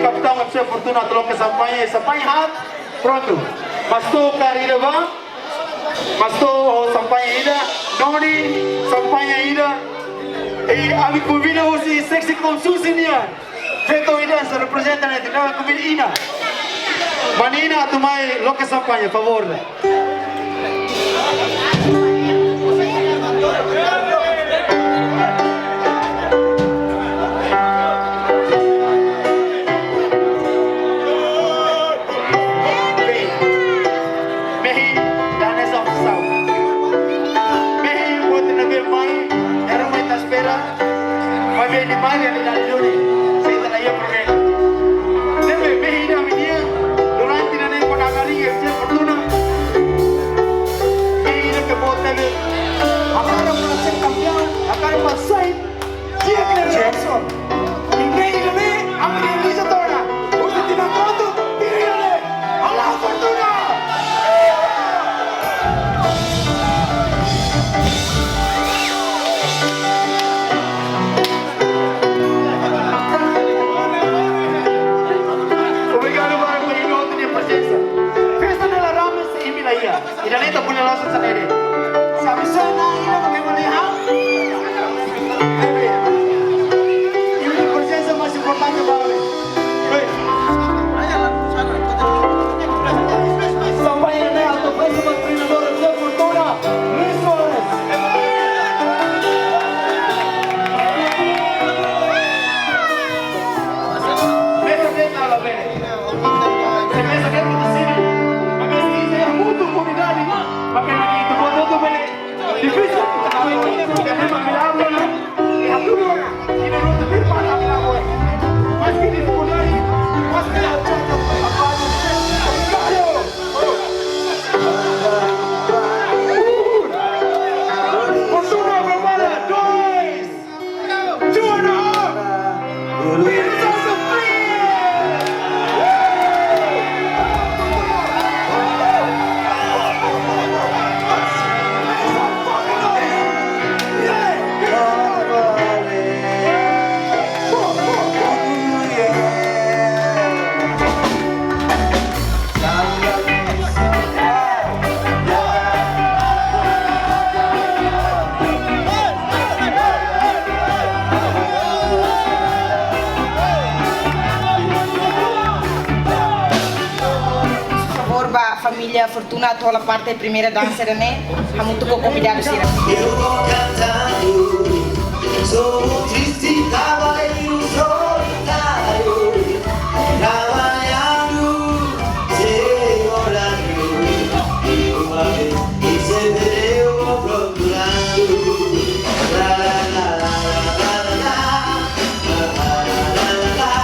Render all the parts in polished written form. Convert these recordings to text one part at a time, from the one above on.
capitão a sua fortuna tolong ke sampai hat pronto mas tu karida ba mas tu sampai ida noni sampai ida abi convida usi sexy com susinia feito ida se representa na tina convida ina manina tumai lo que sampai a favor Viene María de la Luna, se la lleva primero. Debe venir a mi día, durante la noche con la garilla, se fortuna. Mira que puedo tener. Acá no para ser campeón, acá no para ser. Siempre eso. Y mírale, a mi Luisa Tora. Usted tiene foto, mírale, a la fortuna. Y la neta pone los saleres. Se avisó nada y lo que maneja. Y una conciencia más importante para mí. Sampai en el alto peso más primero de la fortuna. Luis Suárez. Eso que es la pena. Se me saqué de cocina. Maka lagi itu foto tu balik difícil kita mengambil lah ya tu ini rute firman ambil aku masih di sekolah ini masih ada apa ayo fortuna berbala dois juara família Fortuna, toda a parte primeira dança, né? Há muito pouco convidado a eu vou cantando, sou triste cavaleiro solitário, trabalhando sem horário, uma vez que sempre eu vou procurando. La la la la la la la la la la la la.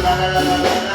la la la la